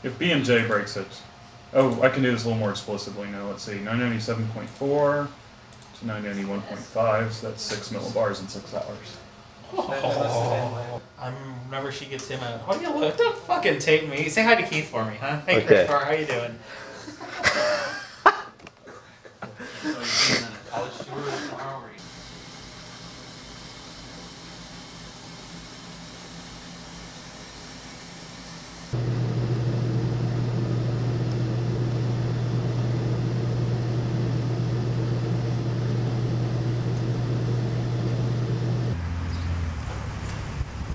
If BMJ breaks it, oh, I can do this a little more explicitly now. Let's see, 997.4 to 991.5, so that's 6 millibars in 6 hours. Oh. Whenever she gets him a, oh, you look, don't fucking take me. Say hi to Keith for me, huh? Hey, Okay. Chris, how you doing? College tour tomorrow.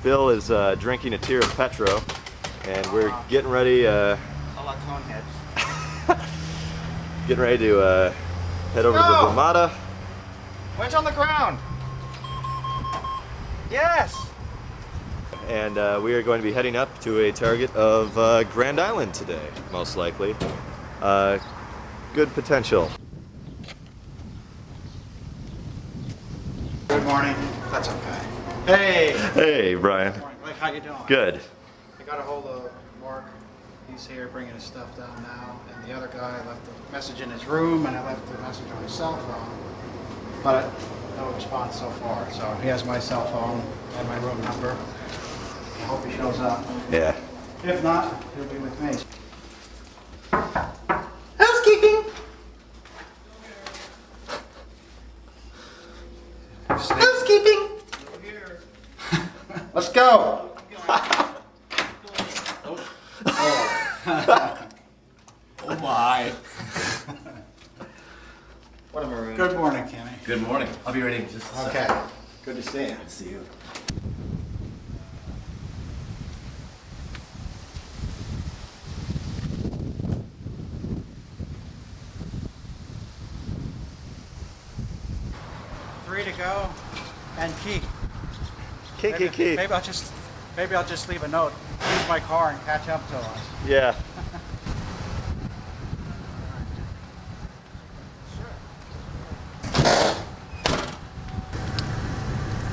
Bill is drinking a tear of Petro, and we're getting ready. Getting ready to head over to the Ramada. Wedge on the ground. Yes. And we are going to be heading up to a target of Grand Island today, most likely. Good potential. Good morning. That's okay. Hey. Hey, Brian. Good morning. Like, how you doing? Good. I got a hold of Mark. He's here bringing his stuff down now. And the other guy left a message in his room, and I left a message on his cell phone. But no response so far. So he has my cell phone and my room number. I hope he shows up. Yeah. If not, he'll be with me. Housekeeping. Housekeeping. Let's go. Oh my. What a maroon. Good morning, Kenny. Good morning. I'll be ready in just a second. Okay. Good to see you. Good to see you. Three to go, and Keith. Keith. Maybe I'll just leave a note. Use my car and catch up to us. Yeah.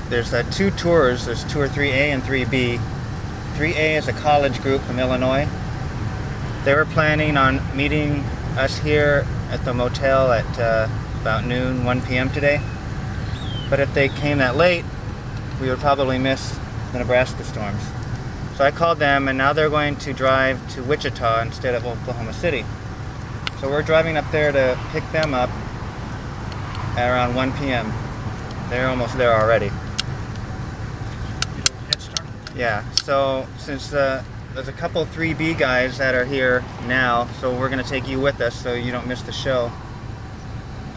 There's two tours. There's tour 3A and 3B. 3A is a college group from Illinois. They were planning on meeting us here at the motel at about noon, 1 p.m. today. But if they came that late, we would probably miss the Nebraska storms. So I called them, and now they're going to drive to Wichita instead of Oklahoma City. So we're driving up there to pick them up at around 1 p.m. They're almost there already. Yeah, so since there's a couple 3B guys that are here now, so we're going to take you with us so you don't miss the show.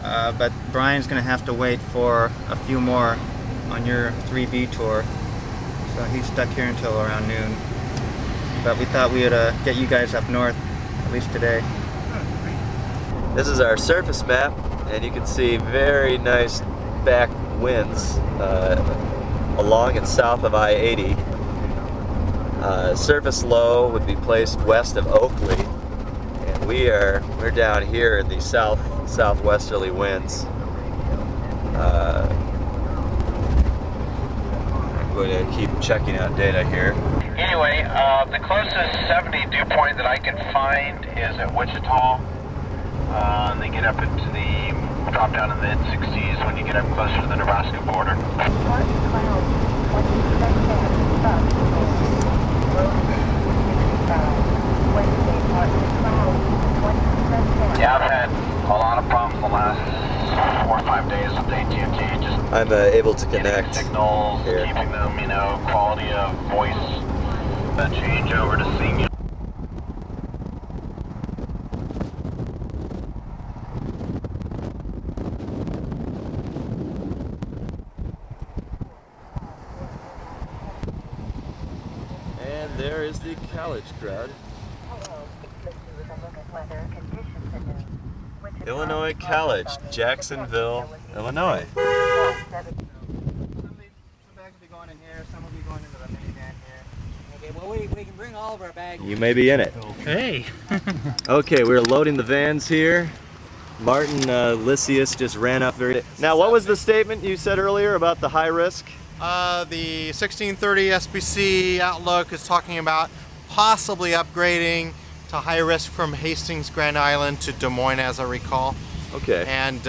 But Brian's going to have to wait for a few more on your 3B tour, so he's stuck here until around noon. But we thought we'd get you guys up north, at least today. This is our surface map, and you can see very nice back winds along and south of I-80. Surface low would be placed west of Oakley, and we're down here in the southwesterly winds. I'm going to keep checking out data here. Anyway, the closest 70 dew point that I can find is at Wichita. And they get up into the drop down in the mid-60s when you get up closer to the Nebraska border. Yeah, I've had a lot of problems the last 4 or 5 days with AT&T. Just I'm able to connect signals, here. keeping them, quality of voice, that change over to singular. And there is the college crowd. Illinois College, Jacksonville, Illinois. Some bags will be going in here, some will be going into the minivan here. Okay, well we can bring all of our bags. You may be in it. Hey. Okay, we're loading the vans here. Martin Lysius just ran up very... Now, what was the statement you said earlier about the high risk? The 1630 SPC outlook is talking about possibly upgrading to to high risk from Hastings, Grand Island to Des Moines, as I recall. Okay. And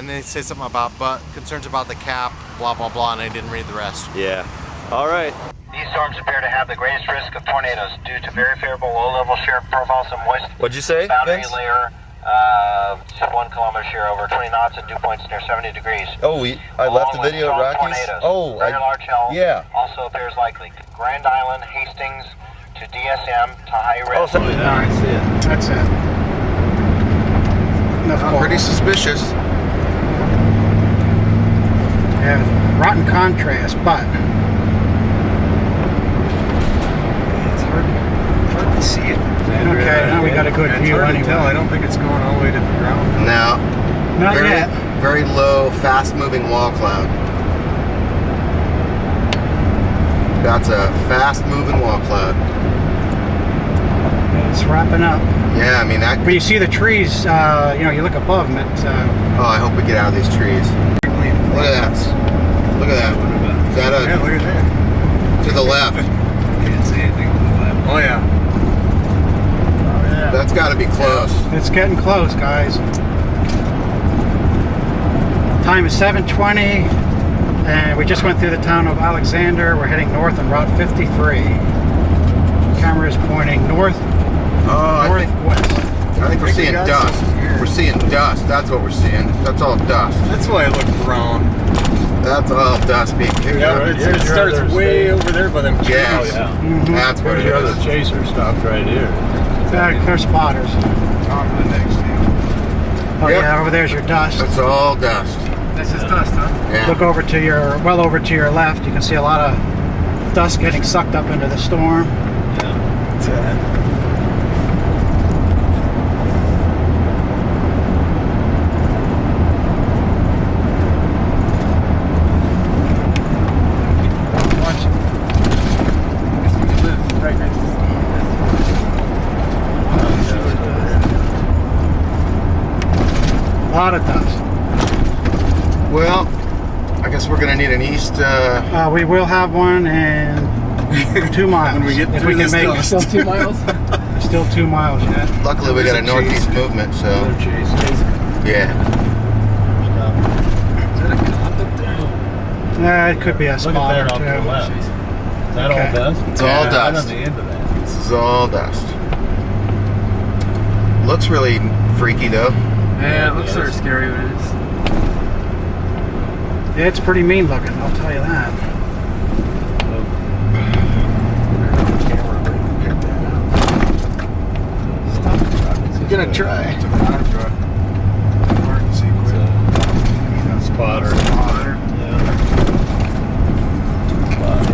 they say something about concerns about the cap, blah blah blah, and I didn't read the rest. Yeah. All right. These storms appear to have the greatest risk of tornadoes due to very favorable low-level shear profiles and moist What'd you say, boundary Vince? layer. 1 kilometer shear over 20 knots and dew points near 70 degrees. Oh, I left the Along with video at strong Rockies. tornadoes. Oh, Very large hail yeah. also appears likely. Grand Island, Hastings to DSM to high Oh, risk. so, I see it. That's it. Enough Pretty suspicious. Yeah, rotten contrast, but It's hard to see it. okay, now we got a good view anyway. I don't think it's going all the way to the ground. No. Not very, yet. Very low, fast-moving wall cloud. That's a fast-moving wall cloud. It's wrapping up. Yeah, I mean that. But you see the trees, you look above them, Oh, I hope we get out of these trees. Look at that. Look at that. Is that Yeah, look at that. to the left? Can't see anything to the left. Oh yeah. That's got to be close. it's getting close, guys. Time is 7:20, and we just went through the town of Alexander. We're heading north on Route 53. Camera is pointing north, northwest. I think we're seeing dust. We're seeing dust. That's what we're seeing. That's all dust. That's why it looked brown. That's all dust being kicked up. It starts way over there by them trees. Yes. That's what it is. chaser stopped right here. They're spotters. On to the next thing. Oh Yep. yeah, over there's your dust. That's all dust. This is dust, huh? Yeah. Look over to your, well over to your left. You can see a lot of dust getting sucked up into the storm. That's it. A lot of dust. Well, I guess we're gonna need an east. We will have one in 2 miles. When we get if through we can this make dust. Still 2 miles. Still 2 miles yet. Luckily, we got a northeast movement, so yeah. Is that a cop up there? It could be a spotter too. Is that Okay. all dust? It's all Right dust. on the end of that. This is all dust. Looks really freaky though. Yeah, it looks sort of scary, but it is. It's pretty mean looking, I'll tell you that. I'm gonna try. It's a fire truck. Emergency equipment. Spotter. Spotter. Yeah. Spotter.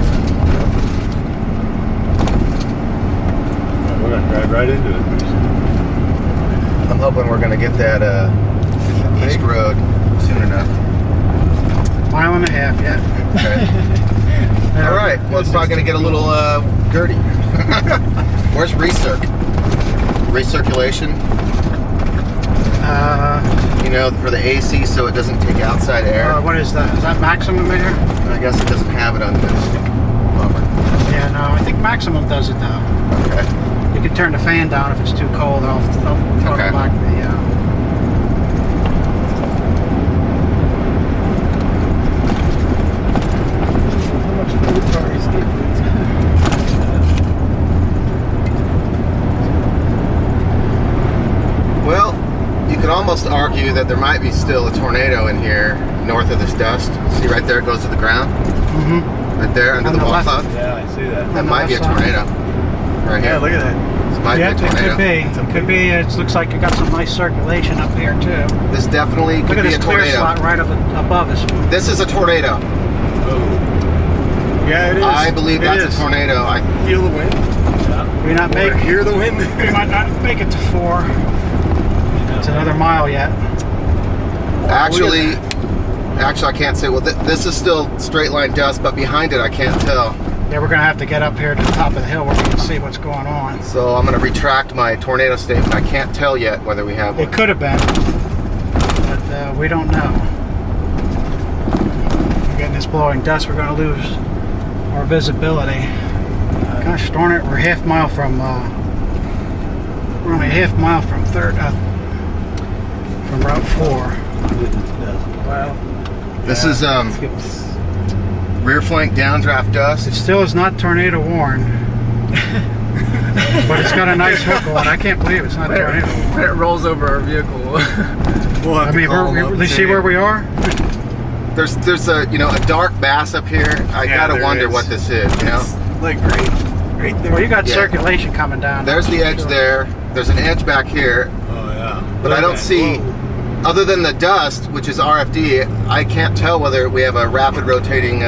We're gonna drive right into it. I'm hoping we're gonna get that east road soon enough. 1.5 miles yet. Okay. All right. Well, it's probably gonna get a little dirty. Where's recirculation? For the AC, so it doesn't take outside air. What is that? Is that maximum air? I guess it doesn't have it on this bumper. Yeah, no, I think maximum does it though. Okay. You can turn the fan down if it's too cold. I'll throttle Okay. back the. How much food cars get? Well, you could almost argue that there might be still a tornado in here north of this dust. See right there, it goes to the ground. Mm-hmm. Right there under On the the wall left. cloud. Yeah, I see that. That On the might be a left side. tornado. Right here. Yeah, look at that. This might Yeah, be a it tornado. could be. It could be. It looks like you got some nice circulation up here too. This definitely Look could at be this a clear tornado. slot right above us. This is a tornado. Yeah, it is. I believe It that's is. a tornado. I Feel the wind. We not make. Hear the wind. We might not make it to 4. It's another mile yet. actually I can't say. Well, this is still straight line dust, but behind it I can't tell. Yeah, we're gonna have to get up here to the top of the hill where we can see what's going on. So I'm going to retract my tornado statement. I can't tell yet whether we have It one. could have been, but we don't know. We're getting this blowing dust. We're gonna lose our visibility. Gosh darn it, we're half mile from a half mile from from Route 4. Well, This is rear flank downdraft dust. It still is not tornado warned, but it's got a nice hook on. I can't believe it's not tornado warned. it rolls over our vehicle. I mean, you see where we are? There's a a dark bass up here. I gotta there wonder is. what this is. Like right there. Well, you got Yeah. circulation coming down. There's the edge there. There's an edge back here, Oh yeah. but I don't see. Other than the dust, which is RFD, I can't tell whether we have a rapid rotating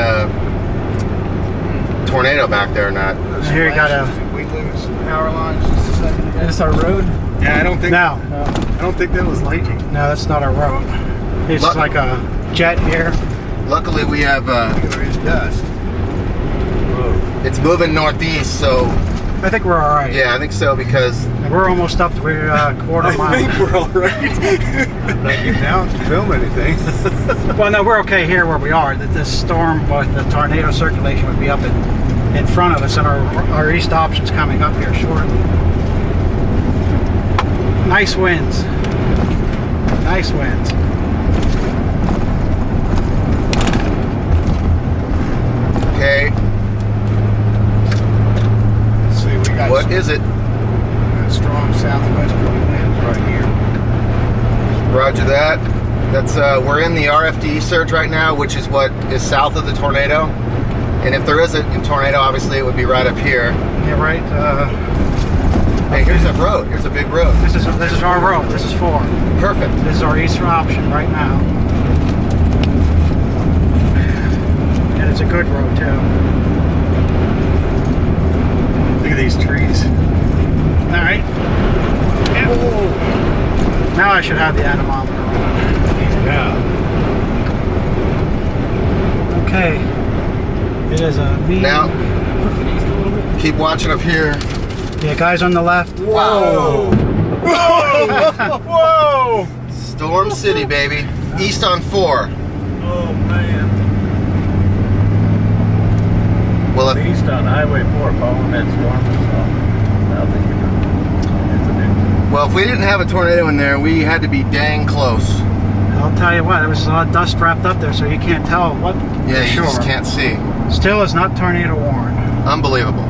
tornado back there or not. Here you got a. We lose power lines just a second ago. Is this our road? Yeah, I don't think. No, I don't think that was lightning. no, that's not our road. It's Look. like a jet here. Luckily, we have. There is dust. Whoa. It's moving northeast, so I think we're all right. yeah, I think so because We're almost up to a quarter mile. I think we're all right. I'm not getting out to film anything. Well, no, we're okay here where we are. That this storm with the tornado circulation would be up in front of us, and our east option's coming up here shortly. Nice winds. Nice winds. okay, Let's see, we got what is it? a strong southwesterly wind right here. Roger that. That's we're in the RFD surge right now, which is what is south of the tornado. And if there is a tornado, obviously it would be right up here. Yeah, right. Hey, here's a road. Here's a big road. This is our road. This is 4. Perfect. This is our eastern option right now, and it's a good road too. Look at these trees. All right. Now I should have the anemometer on. Yeah. Okay. It is a medium. Now, keep watching up here. Yeah, guys on the left. Whoa! Whoa! Storm City, baby. East on 4. Oh man. Well, if, East on Highway 4 following that storm. well, if we didn't have a tornado in there, we had to be dang close. I'll tell you what, there was a lot of dust wrapped up there, so you can't tell what. Yeah, for you sure. just can't see. Still is not tornado warned, Unbelievable.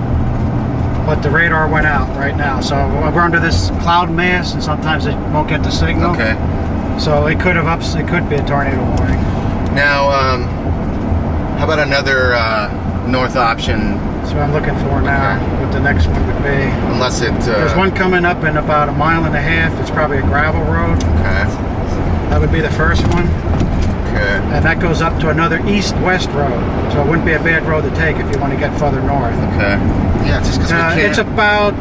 but the radar went out right now. So we're under this cloud mass, and sometimes it won't get the signal. Okay. So it could be a tornado warning. Now, how about another north option? That's what I'm looking for now. What the next one would be. Unless it. There's one coming up in about a mile and a half. It's probably a gravel road. Okay. That would be the first one. Okay. And that goes up to another east-west road. So it wouldn't be a bad road to take if you want to get further north. Okay. Yeah, just because we can't. It's about,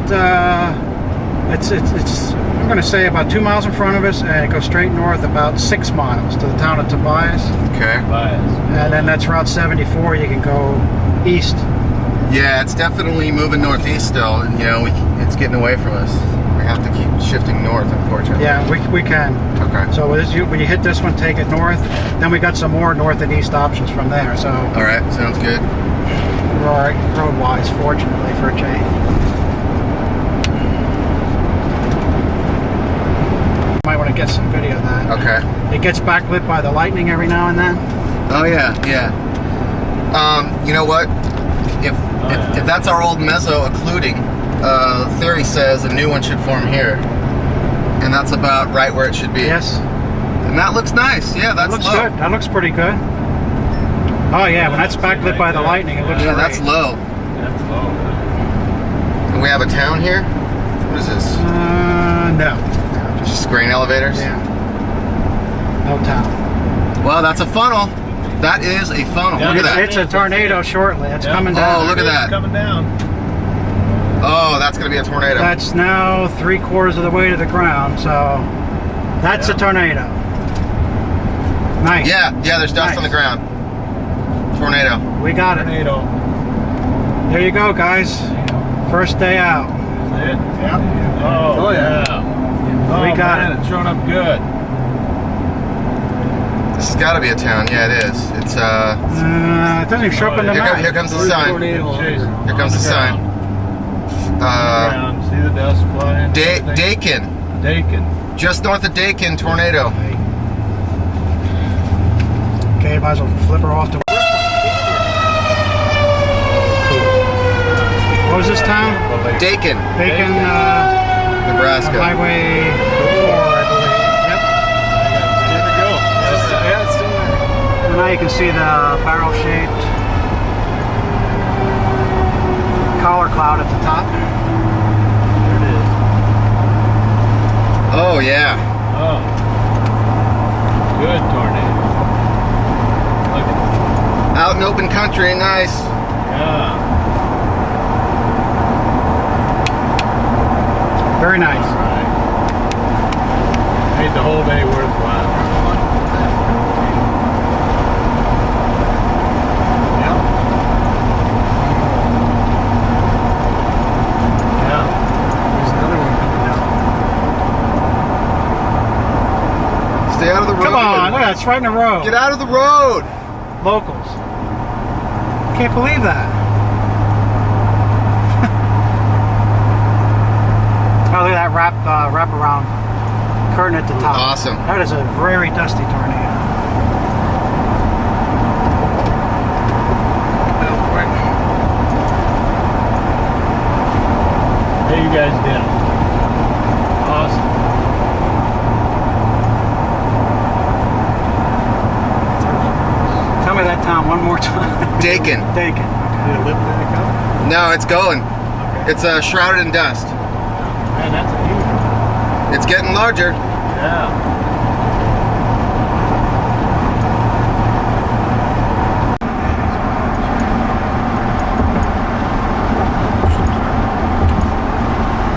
it's I'm going to say about 2 miles in front of us, and it goes straight north about 6 miles to the town of Tobias. Okay. And then that's Route 74. You can go east. Yeah, it's definitely moving northeast still, and it's getting away from us. We have to keep shifting north, unfortunately. Yeah, we can. Okay. So when you hit this one, take it north. Then we got some more north and east options from there. So All right, sounds good. we're all right road-wise, fortunately, for a change. Might want to get some video of that. Okay. It gets backlit by the lightning every now and then. Oh yeah, yeah. You know what? If that's our old meso occluding, theory says a new one should form here, and that's about right where it should be. Yes. And that looks nice. Yeah, That that's looks low. good. That looks pretty good. Oh yeah, when that's backlit by the lightning, it looks Yeah, great. that's low. That's low. And we have a town here. What is this? No. Just grain elevators. Yeah. No town. Well, that's a funnel. That is a funnel. Look at that. It's a tornado shortly. It's coming down. Oh, look at that. Coming down. Oh, that's going to be a tornado. That's now 3/4 of the way to the ground, so that's a tornado. Nice. Yeah, there's dust Nice. on the ground. Tornado. We got it. Tornado. There you go, guys. First day out. Is it? Yeah. Oh, yeah. Oh, We got man, it. It's showing up good. This has got to be a town. Yeah, it is. It's It doesn't even show up on the map. Here comes the sign. Chase. Here comes the sign. See the the dust flying. Daykin. Daykin. Just north of Daykin, tornado. Okay, might as well flip her off to. What was this town? Daykin, Daykin, Nebraska. Highway 4, I believe. Yep. There we go. Yeah, it's still there. And now you can see the barrel-shaped collar cloud at the top. There it is. Oh yeah. Oh. Good tornado. Look at that. Out in open country, nice. Yeah. Very nice. Right. Made the whole day worthwhile. Yeah. Yeah. There's another one coming down. Stay out of the road. Come on, look at that, it's right in the road. Get out of the road. Locals. Can't believe that. Oh, look at that wrap around curtain at the top. Awesome. That is a very dusty tornado. Oh boy. Hey, you guys did it. Awesome. Tell me that town one more time. Daykin. Daykin. Did it lift back up? No, it's going. It's shrouded in dust. Man, that's a huge one. It's getting larger. Yeah.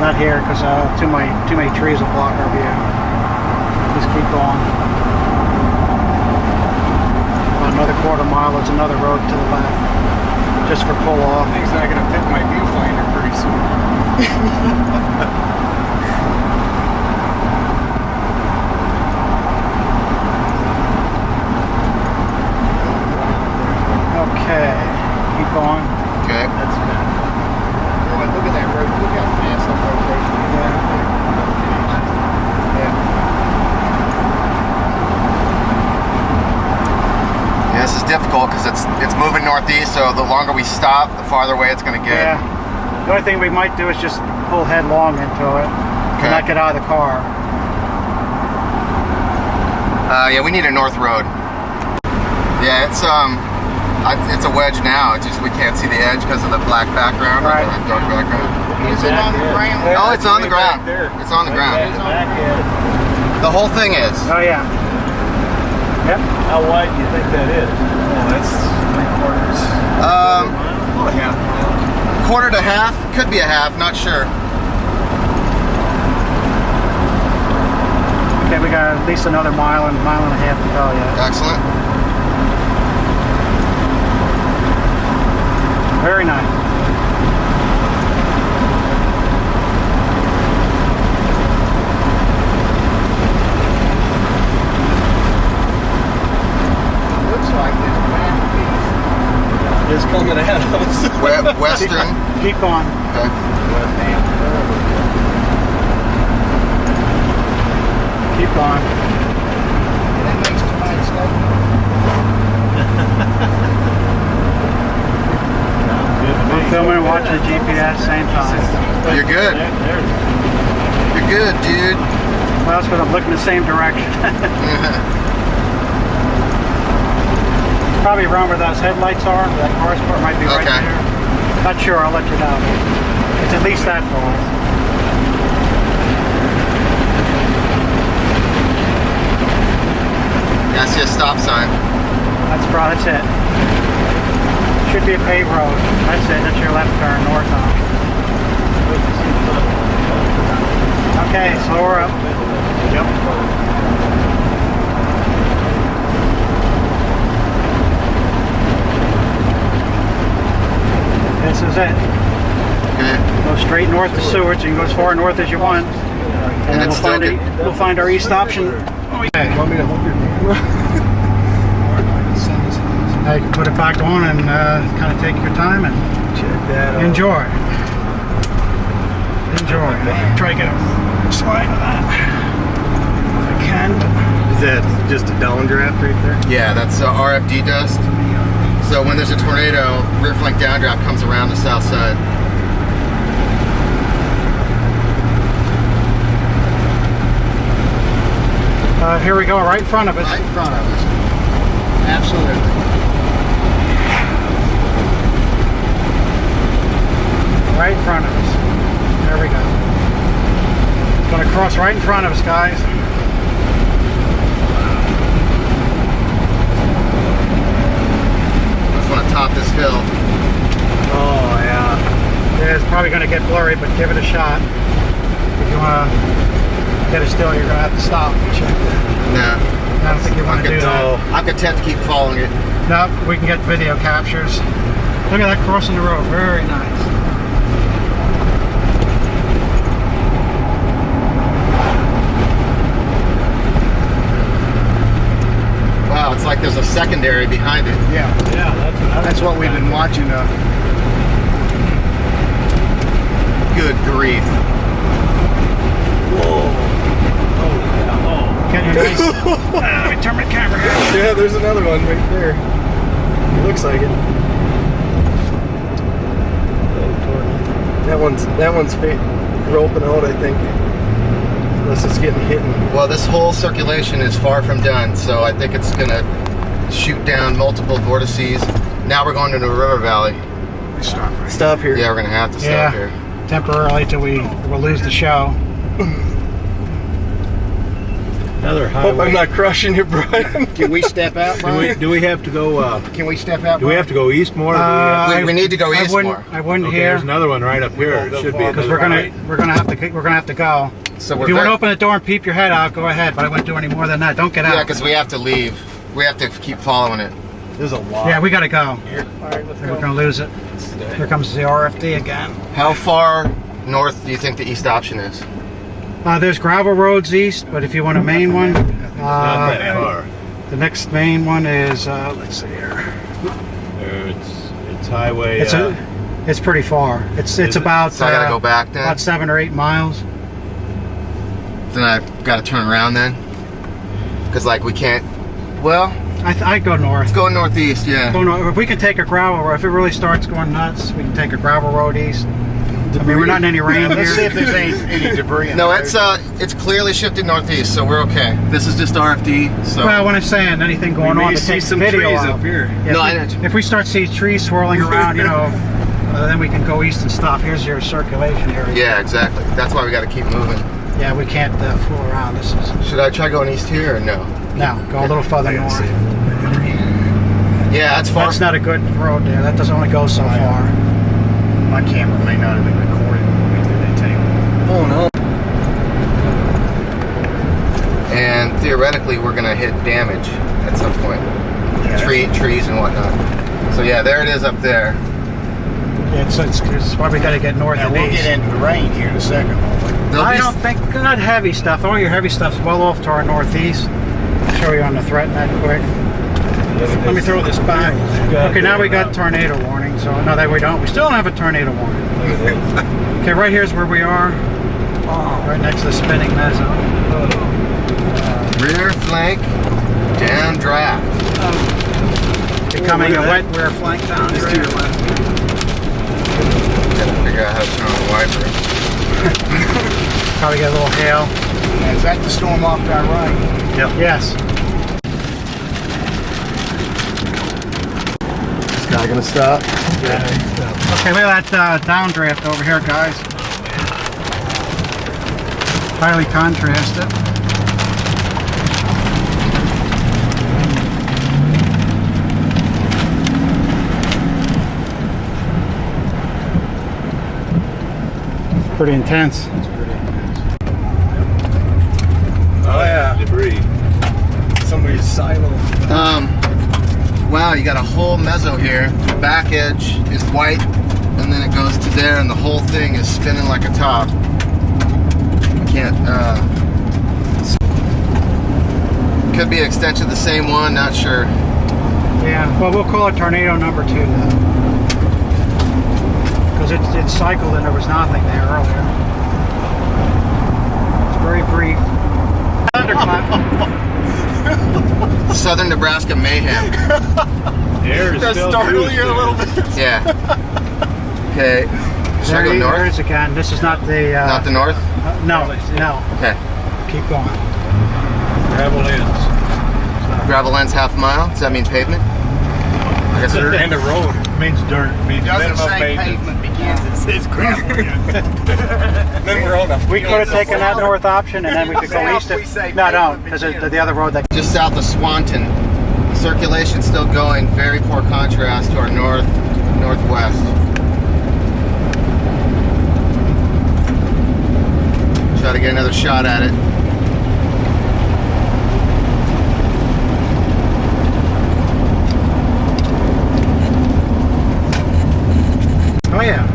Not here because too many trees will block our view. Just keep going. About another quarter mile, there's another road to the left, just for pull off. Thing's not gonna fit my viewfinder pretty soon. Okay, keep going. Okay. That's good. But look at that road. Look how fast that rotation is. Yeah, this is difficult because it's moving northeast, so the longer we stop, the farther away it's going to get. Yeah. The only thing we might do is just pull headlong into it and not get out of the car. Yeah, we need a north road. Yeah, it's a wedge now. It's just we can't see the edge because of the black background, Right. or the dark background. Is it on the ground? Oh, it's on the ground. There. It's on the ground. Back edge. The whole thing is. Oh yeah. Yep. How wide do you think that is? Oh, that's 3/4. Oh, a half mile. Quarter to half. Could be a half. Not sure. Okay, we got at least another mile and a half to go yet. Excellent. Very nice. Looks like this masterpiece is coming at us. Western. Keep going. Okay. Keep going. That makes tonight's stuff. I'm filming and watching the GPS same time. You're good. You're good, dude. Well, that's because I'm looking the same direction. Probably around where those headlights are. That car sport might be right Okay. there. Not sure. I'll let you know. It's at least that far. Yeah, I see a stop sign. That's it. Should be a paved road. That's it. That's your left turn north on. Okay, slower up. Yep. This is it. Okay. Go straight north to Seward, so you can go as far north as you want. And then it's still we'll find our east option. Okay. Want me to hold your Now you can put it back on and kind of take your time and check that out? enjoy. enjoy. Try to get a slide of that if I can. Is that just a downdraft right there? Yeah, that's RFD dust. So when there's a tornado, rear flank downdraft comes around the south side. Here we go, right in front of us. Right in front of us. Absolutely. Right in front of us. There we go. It's going to cross right in front of us, guys. Just want to top this hill. Oh, yeah. Yeah, it's probably going to get blurry, but give it a shot. If you want to get it still, you're going to have to stop and check that. Nah. I don't think you want to do that. I'm content to keep following it. No, we can get video captures. Look at that crossing the road. Very nice. Wow, it's like there's a secondary behind it. Yeah, That's what we've been watching. Good grief. Can you nice? Let me turn my camera here. Yeah, there's another one right there. It looks like it. That one's roping out, I think. Unless it's getting hit. Well, this whole circulation is far from done, so I think it's gonna shoot down multiple vortices. Now we're going into a river valley. Stop here. Yeah, we're gonna have to stop here. Temporarily till we'll lose the show. Another highway. Hope I'm not crushing it, Brian. Can we step out, Brian? Do we have to go? Can we step out? Do we have to go east more? We need to go east more. I wouldn't Okay, here. there's another one right up here. It should be Because we're gonna have to go. So if you want to open the door and peep your head out, go ahead. But I wouldn't do any more than that. Don't get out. Yeah, because we have to leave. We have to keep following it. There's a lot. Yeah, we gotta go. All right, let's go. We're gonna lose it. Here comes the RFD again. How far north do you think the east option is? There's gravel roads east, but if you want a main one, Not that far. the next main one is let's see here. It's highway. It's pretty far. It's about So I gotta go back then. about 7 or 8 miles. Then I gotta turn around then. Because like we can't. Well, I'd go north. it's going northeast. Yeah. Go north. If we can take a gravel road, if it really starts going nuts, we can take a gravel road east. I mean, we're not in any rain here. Let's see if there's any debris. No, it's clearly shifted northeast, so we're okay. This is just RFD. So. Well, when I'm saying anything going on, to see take some video trees out. up here. Yeah, No, if we start seeing trees swirling around, then we can go east and stop. Here's your circulation area. Yeah, exactly. That's why we got to keep moving. Yeah, we can't fool around. This is Should I try going east here or no? no. Go a little further north. Yeah, that's far. That's not a good road there. That doesn't only go so far. My camera may not have been recording. Oh no. And theoretically, we're gonna hit damage at some point. Yeah. Trees and whatnot. So yeah, there it is up there. Yeah, it's probably got to get north Now and we'll east. get into the rain here in a second. I don't think not heavy stuff. All your heavy stuff's well off to our northeast. I'll show you on the threat net quick. Let me throw this back. Okay, now we got tornado warning. So no, that we don't. We still don't have a tornado warning. Okay, right here's where we are. Right next to the spinning mezzo. Rear flank downdraft. Becoming a wet rear flank downdraft. Gotta figure out how to turn on the wiper. Probably get a little hail. Is that the storm off to our right? Yep. Yes. Is guy gonna stop? Yeah. Okay, look at that downdraft over here, guys. Highly contrasted. Pretty intense. Oh yeah. Debris. Somebody's silo. Wow, you got a whole mezzo here. The back edge is white, and then it goes to there, and the whole thing is spinning like a top. Can't, could be an extension of the same one, not sure. Yeah, well, we'll call it tornado number 2 then. Because it cycled and there was nothing there earlier. southern Nebraska mayhem. Air is Does still startle cruise you a there. little bit. Yeah. Okay. Should I go There north? is again. This is not the. Not the north? No, no. Okay. Keep going. Gravel ends. Gravel ends half mile. Does that mean pavement? I guess Dirt and the road means dirt. Means Doesn't minimum say pavement. pavement begins. It says gravel. Then we're on a We could have taken that north option and then we could go east. No, don't, because the other road that. just south of Swanton. Circulation still going. Very poor contrast to our northwest. Try to get another shot at it. Oh yeah.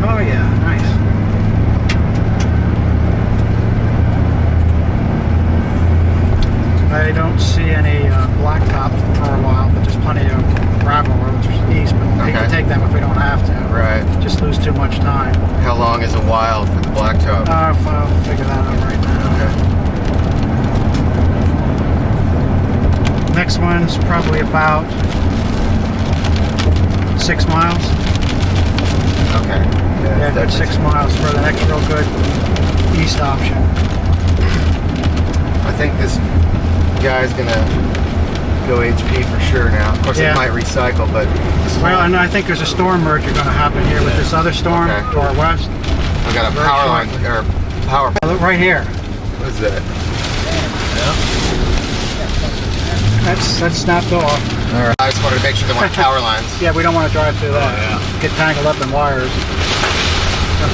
Oh yeah, nice. I don't see any blacktop for a while, but there's plenty of gravel roads east, but we can Okay. take them if we don't have to. Right. Just lose too much time. How long is a while for the blacktop? I'll figure that out right now. Okay. Next one's probably about 6 miles. Okay. Yeah, good 6 miles for the next real good east option. I think this guy's gonna go HP for sure now. Of course, Yeah. it might recycle, but Well, and I think there's a storm merger going to happen here with this other storm Okay. to our west. I got a Very power line shortly. or power. Look right here. What is that? That's snapped off. All right. I just wanted to make sure there weren't power lines. Yeah, we don't want to drive through that. Get tangled up in wires.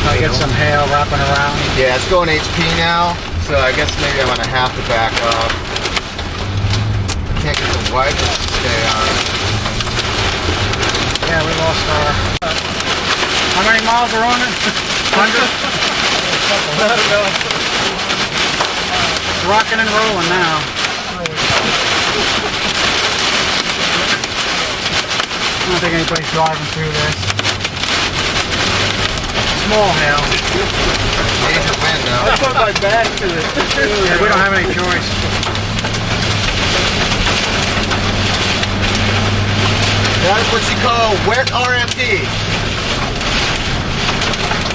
I get some hail wrapping around. Yeah, it's going HP now, so I guess maybe I'm gonna have to back up. I can't get the wipers to stay on. Yeah, we lost our. How many miles are on it? 100? I don't know. It's rocking and rolling now. I don't think anybody's driving through this. Small hail. Major wind I now. put my back to it. Yeah, we don't have any choice. That's what you call wet RMP.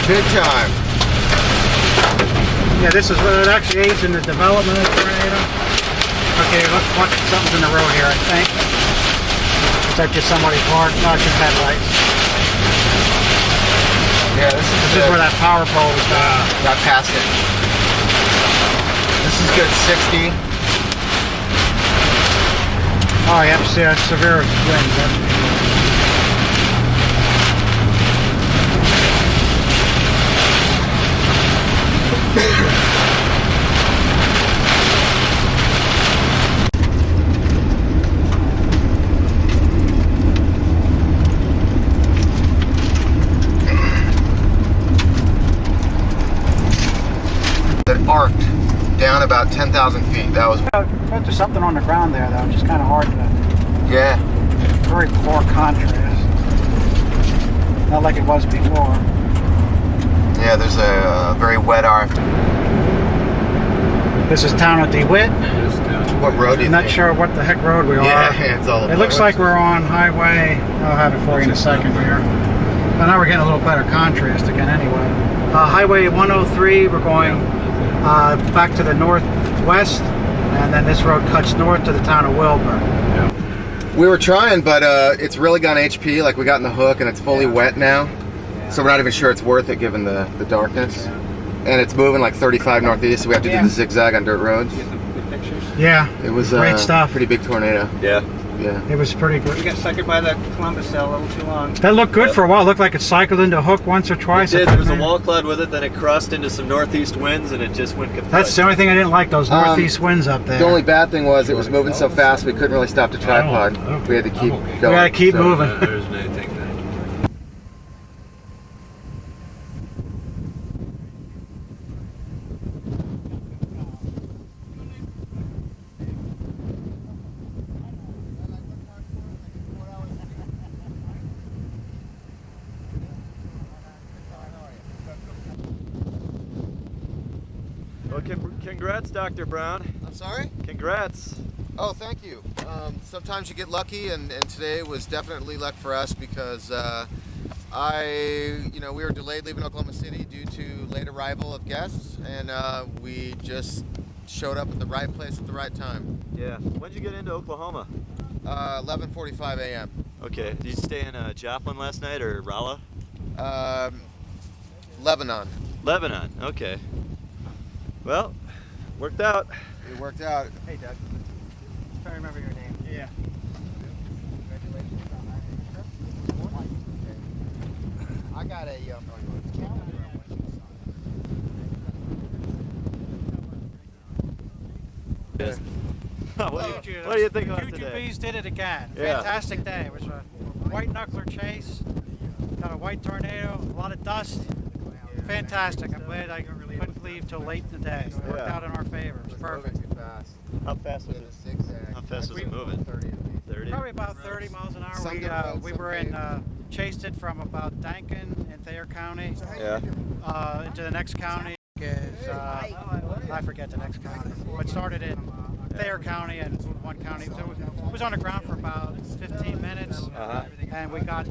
Big time. Yeah, this is what it actually aids in the development of the tornado. Okay, look, something's in the road here, I think. Is that just somebody parked? No, it's just headlights. Yeah, this This is where that power pole is. Got past it. This is good 60. Oh, you have to see that severe wind. That arced down about 10,000 feet. That was, There's something on the ground there, though, which is kind of hard to. yeah. Very poor contrast. Not like it was before. Yeah, there's a very wet RF. This is town of DeWitt. What road do you I'm not think? sure what the heck road we are. Yeah, it's all It looks like we're on highway. I'll have it for you in a second here. Well, now we're getting a little better contrast again anyway. Highway 103, we're going back to the northwest, and then this road cuts north to the town of Wilbur. We were trying, but it's really gone HP. Like we got in the hook, and it's fully wet now. So we're not even sure it's worth it given the darkness. And it's moving like 35 northeast, so we have to do the zigzag on dirt roads. Yeah, It was great stuff. pretty big tornado. Yeah. Yeah. It was pretty good. We got suckered by the Columbus cell a little too long. That looked good for a while. It looked like it cycled into a hook once or twice. It did. There was a wall cloud with it, then it crossed into some northeast winds, and it just went kaput. That's the only thing I didn't like, those northeast winds up there. The only bad thing was it was moving so fast we couldn't really stop the tripod. We had to keep going. We gotta keep So- moving. There isn't anything then. Well, congrats, Dr. Brown. I'm sorry? Congrats. Oh, thank you. Sometimes you get lucky, and today was definitely luck for us because we were delayed leaving Oklahoma City due to late arrival of guests, and we just showed up at the right place at the right time. Yeah. When did you get into Oklahoma? 11:45 a.m. Okay. Did you stay in Joplin last night or Rolla? Lebanon. Lebanon. Okay. Well, worked out. It worked out. Hey, Doug. Try to remember your name. Yeah. Congratulations on that trip. I got a calendar. What do you think about today? Bees did it again. Yeah. Fantastic day. It was a white knuckler chase. Got a white tornado, a lot of dust. Fantastic. I'm glad I couldn't leave till late in the day. It worked out in our favor. It was perfect. How fast was it? How fast was it moving? 30. Probably about 30 miles an hour. We were chased it from about Daykin in Thayer County into the next county. I forget the next county. It started in Thayer County and one county. So it was on the ground for about 15 minutes, and we got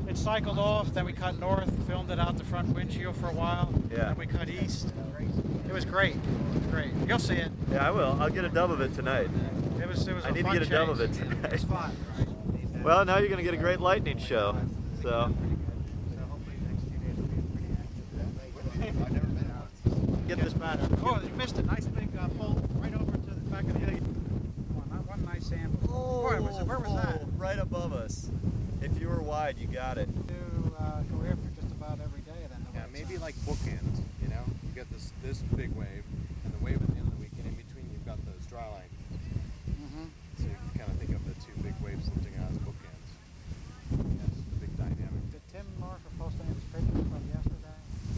it cycled off. Then we cut north, filmed it out the front windshield for a while. Yeah. And we cut east. It was great. It was great. You'll see it. Yeah, I will. I'll get a dub of it tonight. It was. I need to get a dub of it tonight. It was fun. Well, now you're going to get a great lightning show. So. Get this better. Oh, you missed a nice big bolt right over to the back of the hill. One nice sample. Where was that? Right above us. If you were wide, you got it. Go here for just about every day then. Yeah, maybe like bookends, you know? You get this big wave, and the wave at the end of the weekend, in between you've got those dry line